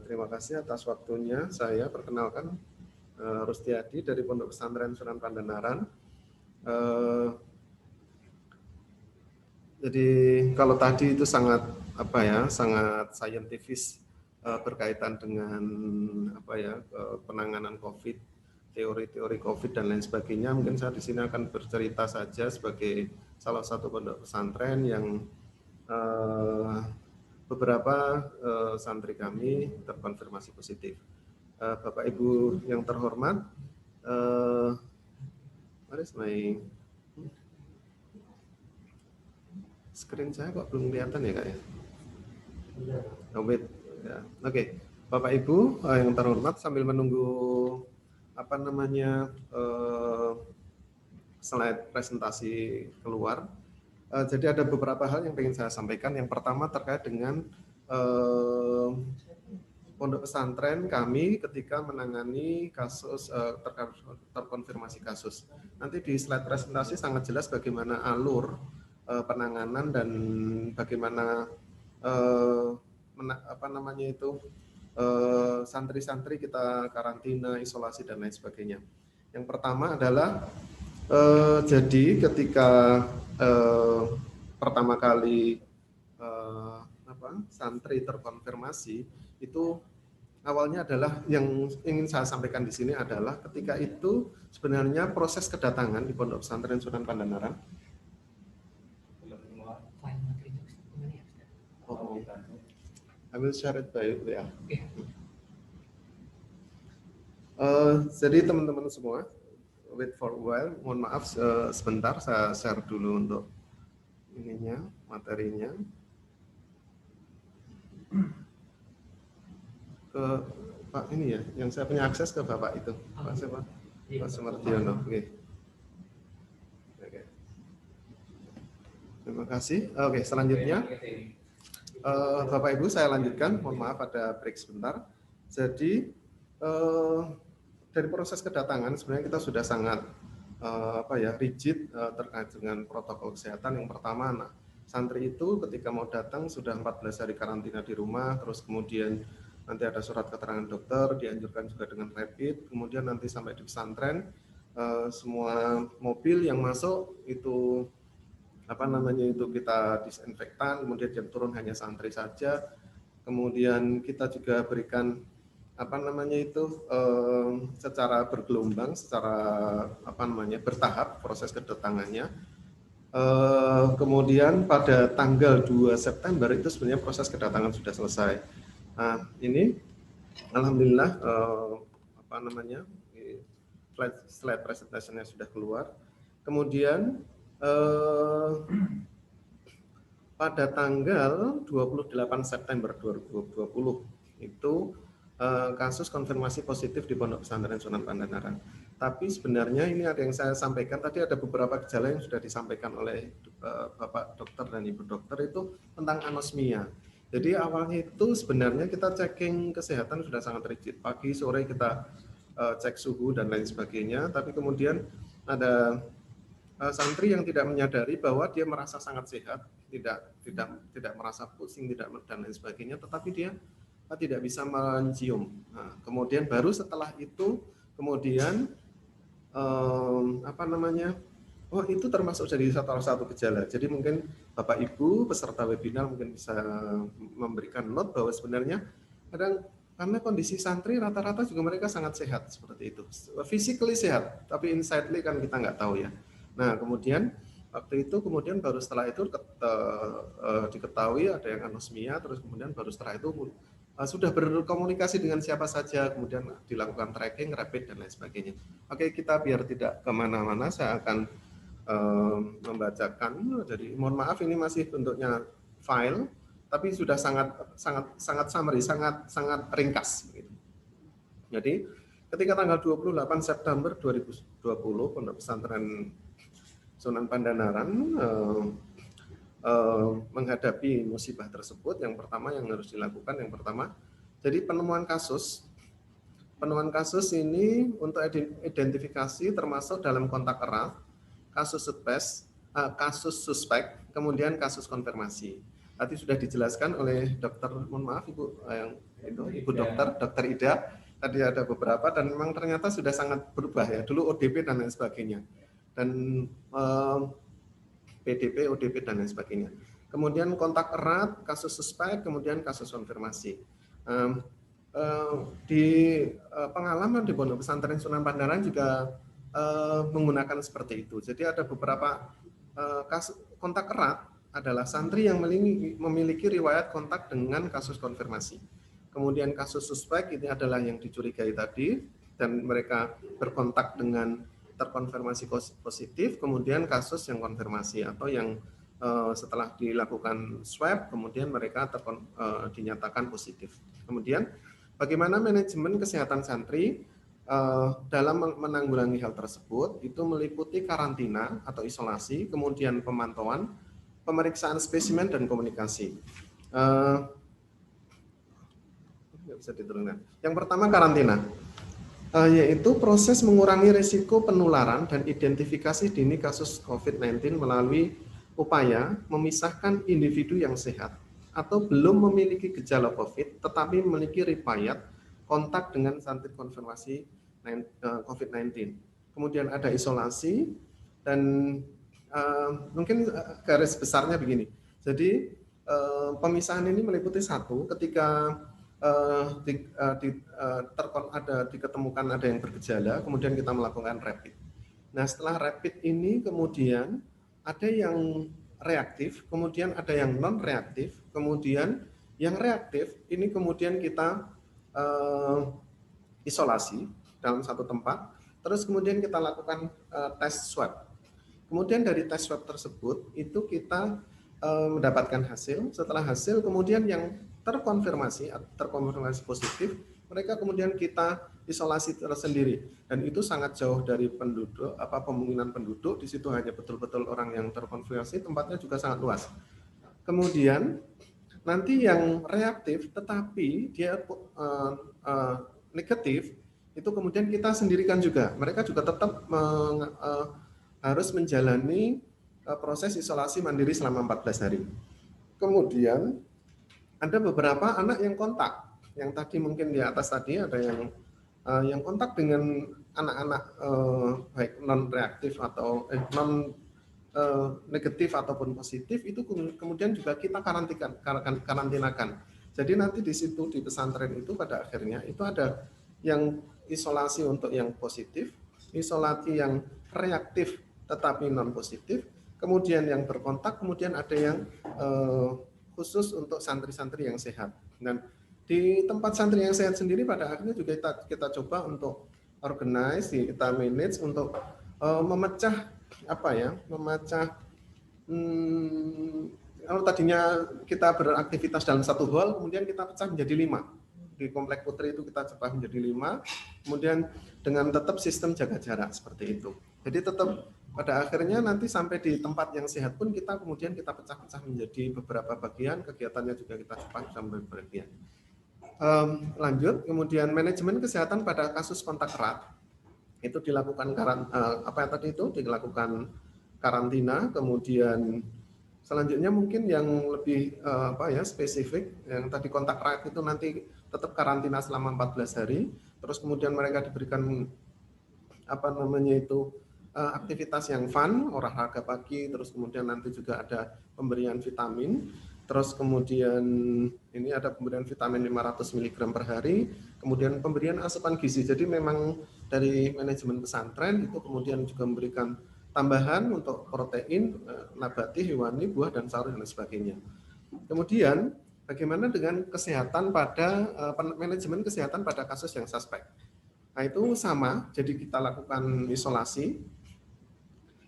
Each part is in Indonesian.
Terima kasih atas waktunya. Saya perkenalkan Rustiadi dari Pondok Pesantren Sunan Pandanaran. Jadi kalau tadi itu sangat sangat saintifis berkaitan dengan penanganan COVID, teori-teori COVID dan lain sebagainya. Mungkin saya di sini akan bercerita saja sebagai salah satu pondok pesantren yang beberapa santri kami terkonfirmasi positif. Bapak Ibu yang terhormat, screen saya kok belum kelihatan ya Kak ya? Oh, wait. Ya. Oke, Bapak Ibu yang terhormat, sambil menunggu slide presentasi keluar, jadi ada beberapa hal yang ingin saya sampaikan. Yang pertama terkait dengan pondok pesantren kami ketika menangani kasus terkonfirmasi kasus. Nanti di slide presentasi sangat jelas bagaimana alur penanganan dan bagaimana santri-santri kita karantina, isolasi dan lain sebagainya. Yang pertama adalah jadi ketika pertama kali santri terkonfirmasi itu awalnya adalah yang ingin saya sampaikan di sini adalah ketika itu sebenarnya proses kedatangan di Pondok Pesantren Sunan Pandanaran. I will share it by WA. Jadi teman-teman semua, wait for a while. Mohon maaf sebentar, saya share dulu untuk materinya. Ke Pak ini ya, yang saya punya akses ke Bapak itu, Pak siapa? Pak Sumartiono. Oke. Terima kasih. Oke, selanjutnya Bapak Ibu saya lanjutkan. Mohon maaf ada break sebentar. Jadi dari proses kedatangan sebenarnya kita sudah sangat rigid terkait dengan protokol kesehatan. Yang pertama, santri itu ketika mau datang sudah 14 hari karantina di rumah, terus kemudian nanti ada surat keterangan dokter, dianjurkan juga dengan rapid, kemudian nanti sampai di pesantren semua mobil yang masuk itu kita disinfektan, kemudian yang turun hanya santri saja, kemudian kita juga berikan secara bergelombang, secara bertahap proses kedatangannya. Kemudian pada tanggal 2 September itu sebenarnya proses kedatangan sudah selesai. Nah, ini alhamdulillah slide presentasinya sudah keluar. Kemudian pada tanggal 28 September 2020 itu kasus konfirmasi positif di Pondok Pesantren Sunan Pandanaran. Tapi sebenarnya ini ada yang saya sampaikan tadi, ada beberapa gejala yang sudah disampaikan oleh Bapak Dokter dan Ibu Dokter itu tentang anosmia. Jadi awalnya itu sebenarnya kita checking kesehatan sudah sangat rigid. Pagi sore kita cek suhu dan lain sebagainya. Tapi kemudian ada santri yang tidak menyadari bahwa dia merasa sangat sehat, tidak merasa pusing, dan lain sebagainya. Tetapi dia tidak bisa mencium. Nah, kemudian baru setelah itu kemudian oh itu termasuk jadi salah satu gejala. Jadi mungkin Bapak Ibu peserta webinar mungkin bisa memberikan note bahwa sebenarnya kadang karena kondisi santri rata-rata juga mereka sangat sehat seperti itu, physically sehat, tapi insidely kan kita nggak tahu ya. Nah kemudian waktu itu baru setelah itu diketahui ada yang anosmia, terus kemudian baru setelah itu sudah berkomunikasi dengan siapa saja, kemudian dilakukan tracking, rapid dan lain sebagainya. Oke, kita biar tidak kemana-mana, saya akan membacakan. Jadi mohon maaf ini masih bentuknya file, tapi sudah sangat summary, sangat ringkas. Jadi ketika tanggal 28 September 2020 Pondok Pesantren Sunan Pandanaran menghadapi musibah tersebut, yang pertama yang harus dilakukan jadi penemuan kasus ini untuk identifikasi termasuk dalam kontak erat, kasus suspek, kemudian kasus konfirmasi. Tadi sudah dijelaskan oleh dokter, mohon maaf Ibu, yang itu Ibu dokter Ida. Tadi ada beberapa dan memang ternyata sudah sangat berubah ya. Dulu ODP dan lain sebagainya. Dan PDP, ODP dan lain sebagainya. Kemudian kontak erat, kasus suspek, kemudian kasus konfirmasi. Di pengalaman di Pondok Pesantren Sunan Pandaran juga menggunakan seperti itu. Jadi ada beberapa kasus kontak erat adalah santri yang memiliki riwayat kontak dengan kasus konfirmasi. Kemudian kasus suspek ini adalah yang dicurigai tadi dan mereka berkontak dengan terkonfirmasi positif, kemudian kasus yang konfirmasi atau yang setelah dilakukan swab kemudian mereka dinyatakan positif. Kemudian bagaimana manajemen kesehatan santri dalam menanggulangi hal tersebut itu meliputi karantina atau isolasi, kemudian pemantauan, pemeriksaan spesimen dan komunikasi. Bisa diturunkan. Yang pertama karantina, yaitu proses mengurangi risiko penularan dan identifikasi dini kasus COVID-19 melalui upaya memisahkan individu yang sehat atau belum memiliki gejala COVID tetapi memiliki riwayat kontak dengan santri konfirmasi COVID-19. Kemudian ada isolasi dan mungkin garis besarnya begini. Jadi pemisahan ini meliputi satu, ketika diketemukan ada yang bergejala, kemudian kita melakukan rapid. Nah, setelah rapid ini kemudian ada yang reaktif, kemudian ada yang non reaktif, kemudian yang reaktif ini kemudian kita isolasi dalam satu tempat, terus kemudian kita lakukan tes swab. Kemudian dari tes swab tersebut itu kita mendapatkan hasil. Setelah hasil kemudian yang terkonfirmasi positif, mereka kemudian kita isolasi tersendiri dan itu sangat jauh dari penduduk, pemungkinan penduduk. Di situ hanya betul-betul orang yang terkonfirmasi, tempatnya juga sangat luas. Kemudian nanti yang reaktif tetapi dia negatif, itu kemudian kita sendirikan juga. Mereka juga tetap harus menjalani proses isolasi mandiri selama 14 hari. Kemudian ada beberapa anak yang kontak, yang tadi mungkin di atas tadi ada yang kontak dengan anak-anak baik non reaktif atau non negatif ataupun positif, itu kemudian juga kita karantinakan. Jadi nanti di situ di pesantren itu pada akhirnya itu ada yang isolasi untuk yang positif, isolasi yang reaktif tetapi non positif, kemudian yang berkontak, kemudian ada yang khusus untuk santri-santri yang sehat. Dan di tempat santri yang sehat sendiri pada akhirnya juga kita coba untuk organize, kita manage untuk memecah kalau tadinya kita beraktivitas dalam satu hall, kemudian kita pecah menjadi 5. Di Komplek Putri itu kita coba menjadi 5, kemudian dengan tetap sistem jaga jarak seperti itu. Jadi tetap pada akhirnya nanti sampai di tempat yang sehat pun kita kemudian kita pecah-pecah menjadi beberapa bagian, kegiatannya juga kita cepat sampai bagian. Lanjut, kemudian manajemen kesehatan pada kasus kontak erat itu dilakukan dilakukan karantina, kemudian selanjutnya mungkin yang lebih spesifik, yang tadi kontak erat itu nanti tetap karantina selama 14 hari, terus kemudian mereka diberikan aktivitas yang fun, olahraga pagi, terus kemudian nanti juga ada pemberian vitamin, terus kemudian ini ada pemberian vitamin 500 mg per hari, kemudian pemberian asupan gizi. Jadi memang dari manajemen pesantren itu kemudian juga memberikan tambahan untuk protein nabati, hewani, buah dan sayur dan sebagainya. Kemudian bagaimana dengan kesehatan pada manajemen kesehatan pada kasus yang suspek? Nah itu sama, jadi kita lakukan isolasi,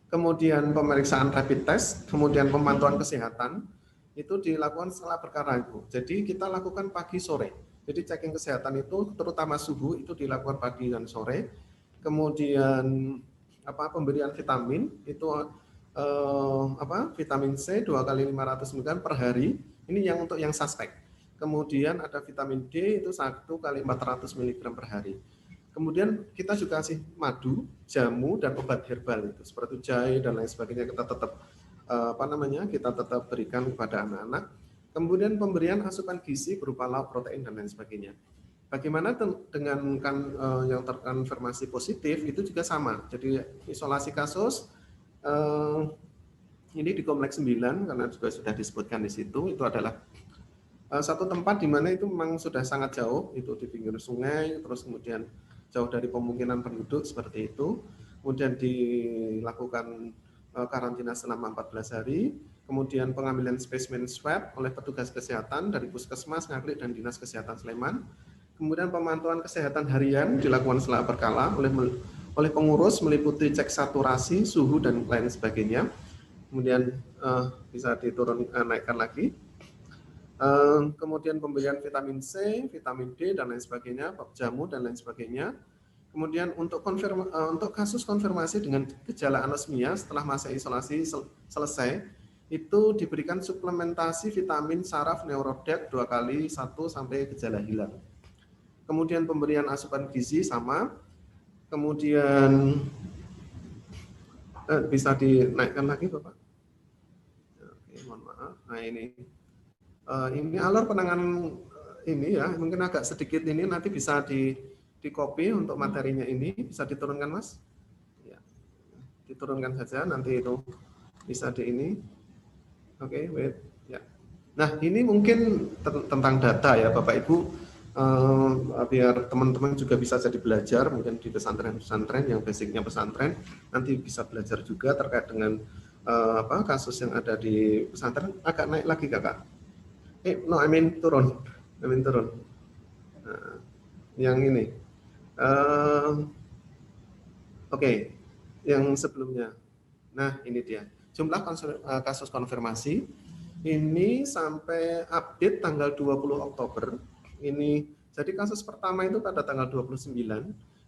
kemudian pemeriksaan rapid test, kemudian pemantauan kesehatan itu dilakukan setelah perkara itu. Jadi kita lakukan pagi sore. Jadi checking kesehatan itu terutama suhu itu dilakukan pagi dan sore. Kemudian pemberian vitamin itu vitamin C 2 kali 500 mg per hari. Ini yang untuk yang suspek. Kemudian ada vitamin D itu 1 kali 400 mg per hari. Kemudian kita juga kasih madu, jamu dan obat herbal itu seperti jahe dan lain sebagainya, kita tetap kita tetap berikan kepada anak-anak. Kemudian pemberian asupan gizi berupa lauk, protein, dan lain sebagainya. Bagaimana dengan yang terkonfirmasi positif itu juga sama. Jadi isolasi kasus ini di Kompleks 9 karena juga sudah disebutkan di situ, itu adalah satu tempat di mana itu memang sudah sangat jauh, itu di pinggir sungai, terus kemudian jauh dari pemukiman penduduk seperti itu. Kemudian dilakukan karantina selama 14 hari, kemudian pengambilan spesimen swab oleh petugas kesehatan dari Puskesmas, Ngaglik, dan Dinas Kesehatan Sleman. Kemudian pemantauan kesehatan harian dilakukan secara berkala oleh pengurus meliputi cek saturasi, suhu, dan lain sebagainya. Kemudian bisa naikkan lagi. Kemudian pemberian vitamin C, vitamin D, dan lain sebagainya, jamu, dan lain sebagainya. Kemudian untuk kasus konfirmasi dengan gejala anosmia setelah masa isolasi selesai, itu diberikan suplementasi vitamin saraf neurodet 2 kali 1 sampai gejala hilang. Kemudian pemberian asupan gizi sama. Kemudian bisa dinaikkan lagi Bapak. Oke, mohon maaf. Nah ini alur penanganan ini ya, mungkin agak sedikit ini nanti bisa di copy untuk materinya ini, bisa diturunkan Mas. Ya, diturunkan saja nanti itu bisa di ini. Oke, wait. Ya. Nah ini mungkin tentang data ya Bapak Ibu, biar teman-teman juga bisa jadi belajar mungkin di pesantren-pesantren yang basicnya pesantren, nanti bisa belajar juga terkait dengan kasus yang ada di pesantren. Agak naik lagi Kakak. Turun. Nah, yang ini. Oke, yang sebelumnya. Nah, ini dia. Jumlah kasus konfirmasi ini sampai update tanggal 20 Oktober. Ini jadi kasus pertama itu pada tanggal 29,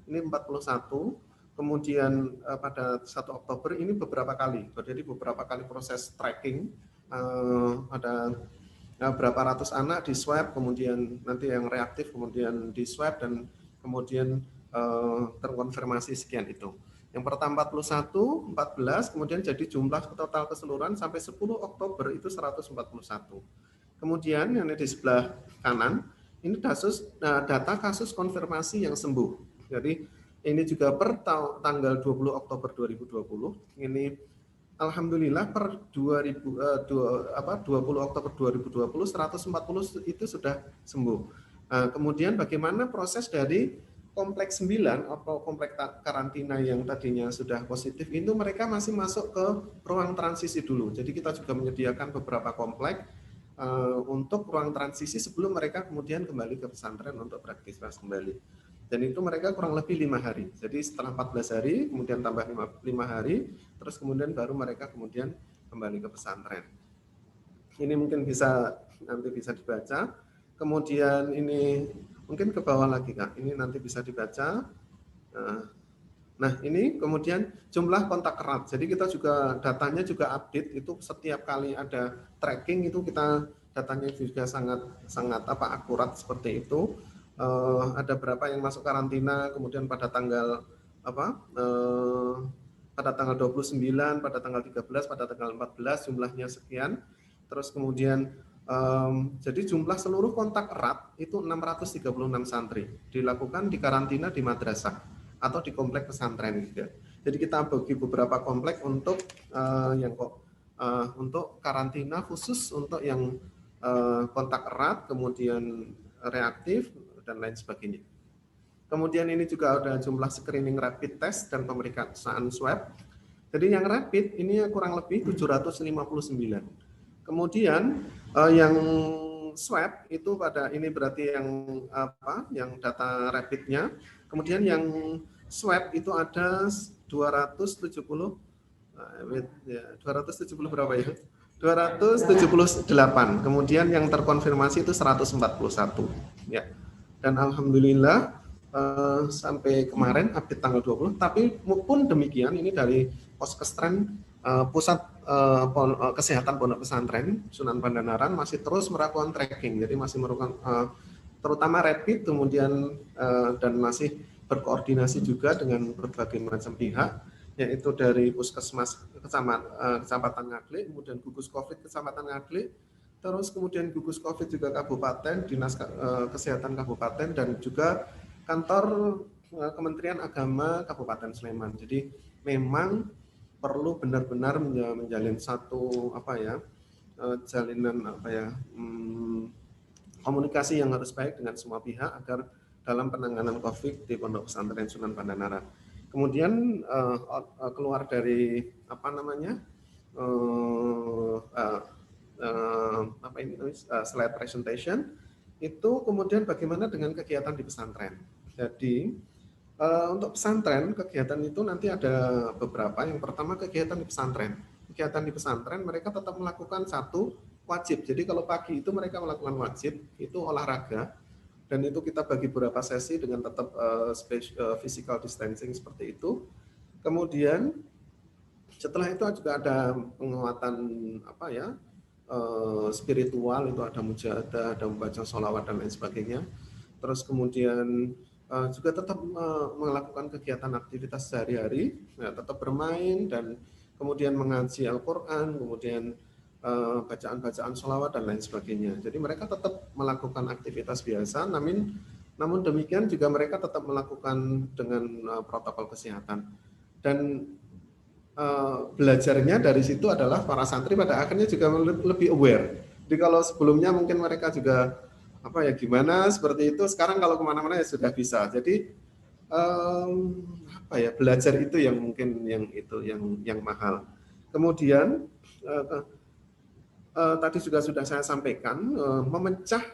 ini 41. Kemudian pada 1 Oktober ini beberapa kali. Jadi beberapa kali proses tracking, ada berapa ratus anak di swab, kemudian nanti yang reaktif kemudian di swab, dan kemudian terkonfirmasi sekian itu. Yang pertama 41, 14, kemudian jadi jumlah total keseluruhan sampai 10 Oktober itu 141. Kemudian yang di sebelah kanan, ini data kasus konfirmasi yang sembuh. Jadi ini juga per tanggal 20 Oktober 2020, ini alhamdulillah per 20 Oktober 2020 140 itu sudah sembuh. Kemudian bagaimana proses dari kompleks 9 atau kompleks karantina yang tadinya sudah positif itu mereka masih masuk ke ruang transisi dulu. Jadi kita juga menyediakan beberapa kompleks untuk ruang transisi sebelum mereka kemudian kembali ke pesantren untuk beraktivitas kembali. Dan itu mereka kurang lebih 5 hari. Jadi setelah 14 hari, kemudian tambah 5 hari, terus kemudian baru mereka kemudian kembali ke pesantren. Ini mungkin nanti bisa dibaca. Kemudian ini mungkin ke bawah lagi Kak, ini nanti bisa dibaca. Nah ini kemudian jumlah kontak erat. Jadi kita juga datanya juga update itu setiap kali ada tracking itu kita datanya juga sangat akurat seperti itu. Ada berapa yang masuk karantina, kemudian pada tanggal pada tanggal 29, pada tanggal 13, pada tanggal 14 jumlahnya sekian. Terus kemudian jadi jumlah seluruh kontak erat itu 636 santri dilakukan di karantina di madrasah atau di komplek pesantren juga. Jadi kita bagi beberapa komplek untuk untuk karantina khusus untuk yang kontak erat, kemudian reaktif dan lain sebagainya. Kemudian ini juga ada jumlah screening rapid test dan pemeriksaan swab. Jadi yang rapid ini kurang lebih 759. Kemudian yang swab itu pada ini berarti yang data rapidnya. Kemudian yang swab itu ada 270 berapa ya? 278. Kemudian yang terkonfirmasi itu 141 ya. Dan alhamdulillah sampai kemarin update tanggal 20, tapi pun demikian ini dari Poskestren Pusat Kesehatan Pondok Pesantren Sunan Pandanaran masih terus melakukan tracking, jadi masih melakukan terutama rapid, kemudian dan masih berkoordinasi juga dengan berbagai macam pihak, yaitu dari Puskesmas Kecamatan Ngaglik, kemudian gugus COVID Kecamatan Ngaglik, terus kemudian gugus COVID juga kabupaten, dinas kesehatan kabupaten, dan juga kantor Kementerian Agama Kabupaten Sleman. Jadi memang perlu benar-benar menjalin satu jalinan komunikasi yang harus baik dengan semua pihak agar dalam penanganan COVID di Pondok Pesantren Sunan Pandanaran. Kemudian keluar dari slide presentation itu, kemudian bagaimana dengan kegiatan di pesantren. Jadi untuk pesantren kegiatan itu nanti ada beberapa. Yang pertama kegiatan di pesantren. Kegiatan di pesantren mereka tetap melakukan satu wajib. Jadi kalau pagi itu mereka melakukan wajib itu olahraga, dan itu kita bagi beberapa sesi dengan tetap physical distancing seperti itu. Kemudian setelah itu juga ada penguatan spiritual, itu ada mujahadah, ada membaca sholawat dan lain sebagainya. Terus kemudian juga tetap melakukan kegiatan aktivitas sehari-hari, tetap bermain dan kemudian mengaji Al-Quran, kemudian bacaan-bacaan sholawat dan lain sebagainya. Jadi mereka tetap melakukan aktivitas biasa, namun demikian juga mereka tetap melakukan dengan protokol kesehatan. Dan belajarnya dari situ adalah para santri pada akhirnya juga lebih aware. Jadi kalau sebelumnya mungkin mereka juga gimana seperti itu, sekarang kalau kemana-mana ya sudah bisa. Jadi belajar itu yang mungkin yang mahal. Kemudian tadi juga sudah saya sampaikan, memecah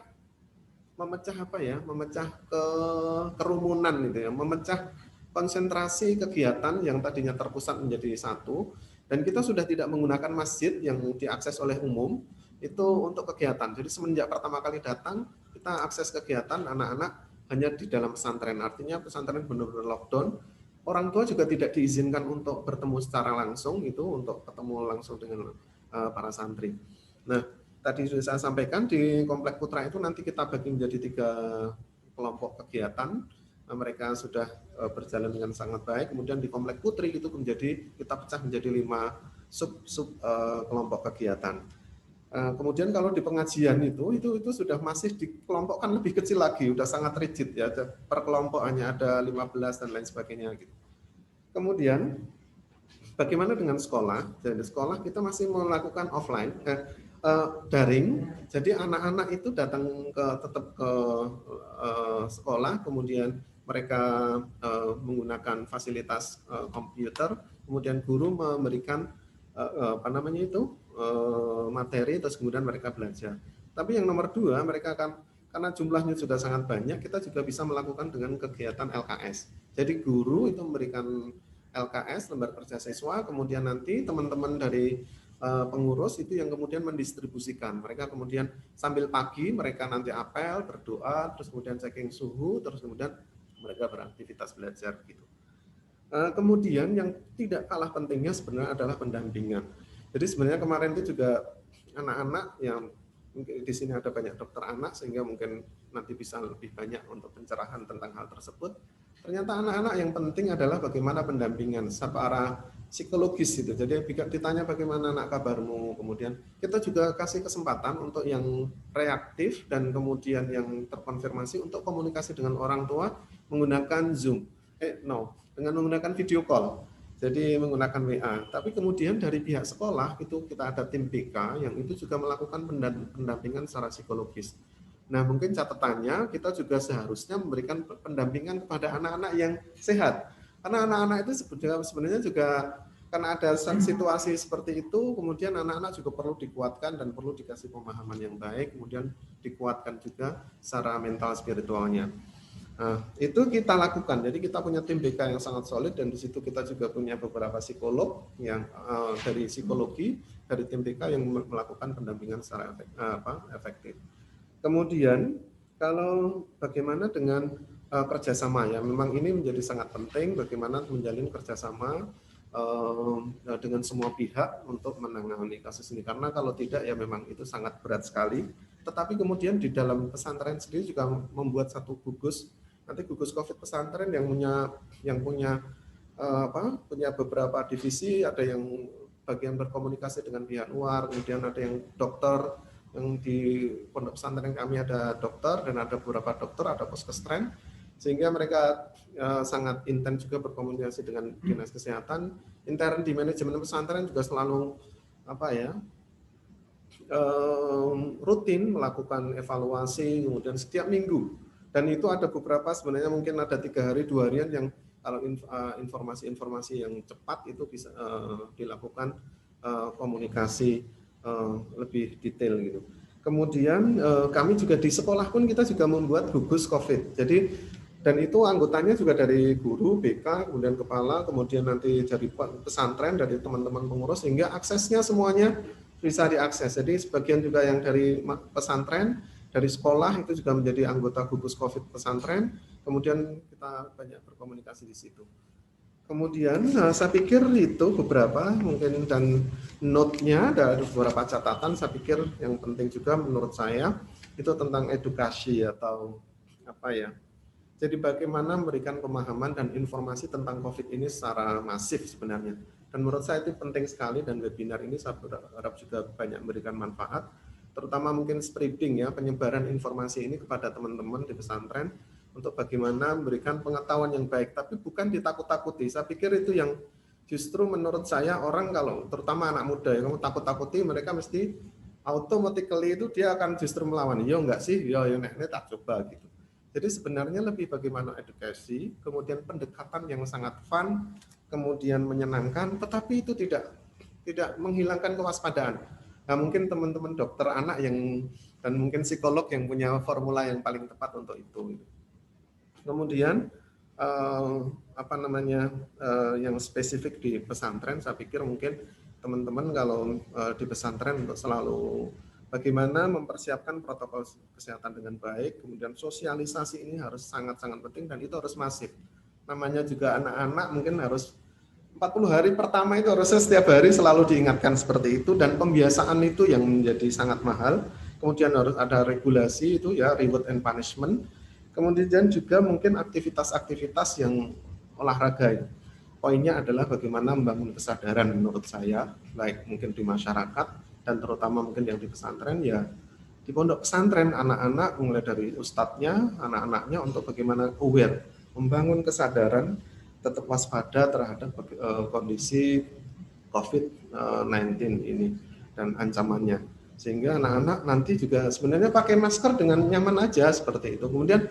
kerumunan itu ya, memecah konsentrasi kegiatan yang tadinya terpusat menjadi satu, dan kita sudah tidak menggunakan masjid yang diakses oleh umum itu untuk kegiatan. Jadi semenjak pertama kali datang, kita akses kegiatan anak-anak hanya di dalam pesantren. Artinya pesantren benar-benar lockdown. Orang tua juga tidak diizinkan untuk bertemu secara langsung, itu untuk ketemu langsung dengan para santri. Nah, tadi sudah saya sampaikan di Komplek Putra itu nanti kita bagi menjadi 3 kelompok kegiatan. Mereka sudah berjalan dengan sangat baik. Kemudian di Komplek Putri itu kita pecah menjadi 5 sub kelompok kegiatan. Kemudian kalau di pengajian itu sudah masih dikelompokkan lebih kecil lagi, sudah sangat rigid ya, per kelompok hanya ada 15 dan lain sebagainya gitu. Kemudian bagaimana dengan sekolah? Jadi sekolah kita masih melakukan offline, daring. Jadi anak-anak itu datang tetap ke sekolah, kemudian mereka menggunakan fasilitas komputer, kemudian guru memberikan materi, terus kemudian mereka belajar. Tapi yang nomor 2, mereka akan, karena jumlahnya sudah sangat banyak, kita juga bisa melakukan dengan kegiatan LKS. Jadi guru itu memberikan LKS, lembar kerja siswa, kemudian nanti teman-teman dari pengurus itu yang kemudian mendistribusikan. Mereka kemudian sambil pagi mereka nanti apel, berdoa, terus kemudian checking suhu, terus kemudian mereka beraktivitas belajar gitu. Kemudian yang tidak kalah pentingnya sebenarnya adalah pendampingan. Jadi sebenarnya kemarin itu juga anak-anak yang mungkin di sini ada banyak dokter anak, sehingga mungkin nanti bisa lebih banyak untuk pencerahan tentang hal tersebut. Ternyata anak-anak yang penting adalah bagaimana pendampingan secara psikologis itu. Jadi ditanya bagaimana anak kabarmu, kemudian kita juga kasih kesempatan untuk yang reaktif dan kemudian yang terkonfirmasi untuk komunikasi dengan orang tua menggunakan Zoom. Dengan menggunakan video call. Jadi menggunakan WA. Tapi kemudian dari pihak sekolah itu kita ada tim BK yang itu juga melakukan pendampingan secara psikologis. Nah, mungkin catatannya kita juga seharusnya memberikan pendampingan kepada anak-anak yang sehat. Karena anak-anak itu sebenarnya juga karena ada situasi seperti itu, kemudian anak-anak juga perlu dikuatkan dan perlu dikasih pemahaman yang baik, kemudian dikuatkan juga secara mental spiritualnya. Nah, itu kita lakukan. Jadi kita punya tim BK yang sangat solid, dan di situ kita juga punya beberapa psikolog yang dari psikologi dari tim BK yang melakukan pendampingan secara efektif. Kemudian kalau bagaimana dengan kerjasama ya, memang ini menjadi sangat penting bagaimana menjalin kerjasama dengan semua pihak untuk menangani kasus ini, karena kalau tidak ya memang itu sangat berat sekali. Tetapi kemudian di dalam pesantren sendiri juga membuat satu gugus, nanti gugus COVID pesantren yang punya beberapa divisi, ada yang bagian berkomunikasi dengan pihak luar, kemudian ada yang dokter, Yang di pondok pesantren kami ada dokter dan ada beberapa dokter, ada poskestren, sehingga mereka sangat intens juga berkomunikasi dengan dinas kesehatan. Intern di manajemen pesantren juga selalu rutin melakukan evaluasi, kemudian setiap minggu. Dan itu ada beberapa, sebenarnya mungkin ada 3 hari 2 harian yang kalau informasi-informasi yang cepat itu bisa dilakukan komunikasi lebih detail gitu. Kemudian kami juga di sekolah pun kita juga membuat gugus COVID. Jadi dan itu anggotanya juga dari guru, BK, kemudian kepala, kemudian nanti dari pesantren, dari teman-teman pengurus, sehingga aksesnya semuanya bisa diakses. Jadi sebagian juga yang dari pesantren, dari sekolah itu juga menjadi anggota gugus COVID pesantren. Kemudian kita banyak berkomunikasi di situ. Kemudian saya pikir itu beberapa mungkin, dan note-nya ada beberapa catatan. Saya pikir yang penting juga menurut saya itu tentang edukasi atau jadi bagaimana memberikan pemahaman dan informasi tentang COVID ini secara masif sebenarnya. Dan menurut saya itu penting sekali, dan webinar ini saya berharap juga banyak memberikan manfaat, terutama mungkin spreading penyebaran informasi ini kepada teman-teman di pesantren untuk bagaimana memberikan pengetahuan yang baik, tapi bukan ditakut-takuti. Saya pikir itu yang justru menurut saya orang kalau terutama anak muda kamu takut-takuti, mereka mesti automatically itu dia akan justru melawan. Ya enggak sih, ya nek tak coba gitu. Jadi sebenarnya lebih bagaimana edukasi, kemudian pendekatan yang sangat fun, kemudian menyenangkan, tetapi itu tidak menghilangkan kewaspadaan. Nah, mungkin teman-teman dokter anak dan mungkin psikolog yang punya formula yang paling tepat untuk itu. Kemudian yang spesifik di pesantren, saya pikir mungkin teman-teman kalau di pesantren untuk selalu bagaimana mempersiapkan protokol kesehatan dengan baik, kemudian sosialisasi ini harus sangat-sangat penting dan itu harus masif. Namanya juga anak-anak mungkin harus 40 hari pertama itu harusnya setiap hari selalu diingatkan seperti itu, dan pembiasaan itu yang menjadi sangat mahal. Kemudian harus ada regulasi itu reward and punishment. Kemudian juga mungkin aktivitas-aktivitas yang olahraga. Poinnya adalah bagaimana membangun kesadaran menurut saya, baik mungkin di masyarakat dan terutama mungkin yang di pesantren, di pondok pesantren anak-anak mulai dari ustadznya, anak-anaknya untuk bagaimana aware, membangun kesadaran, tetap waspada terhadap kondisi COVID-19 ini dan ancamannya. Sehingga anak-anak nanti juga sebenarnya pakai masker dengan nyaman aja seperti itu. Kemudian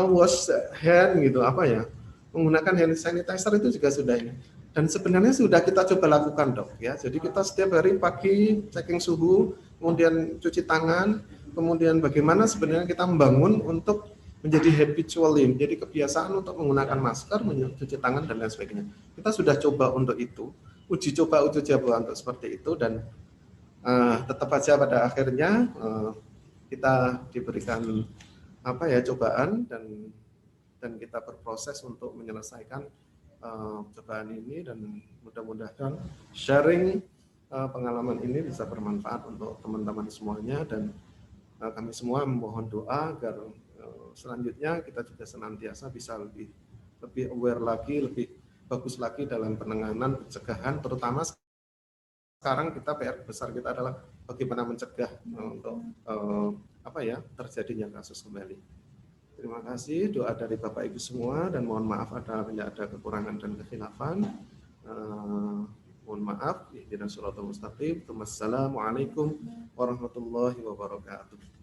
wash hand gitu menggunakan hand sanitizer itu juga sudah ini. Dan sebenarnya sudah kita coba lakukan dok Jadi kita setiap hari pagi checking suhu, kemudian cuci tangan, kemudian bagaimana sebenarnya kita membangun untuk menjadi habitually, menjadi kebiasaan untuk menggunakan masker, mencuci tangan dan lain sebagainya. Kita sudah coba untuk itu, uji coba untuk seperti itu, dan tetap aja pada akhirnya kita diberikan cobaan dan kita berproses untuk menyelesaikan cobaan ini, dan mudah-mudahan sharing pengalaman ini bisa bermanfaat untuk teman-teman semuanya, dan kami semua memohon doa agar selanjutnya kita juga senantiasa bisa lebih aware lagi, lebih bagus lagi dalam penanganan pencegahan, terutama sekarang PR besar kita adalah bagaimana mencegah untuk terjadinya kasus kembali. Terima kasih doa dari Bapak Ibu semua, dan mohon maaf ada kekurangan dan kekhilafan. Mohon maaf. Ihdinas siratal mustaqim. Wassalamualaikum warahmatullahi wabarakatuh.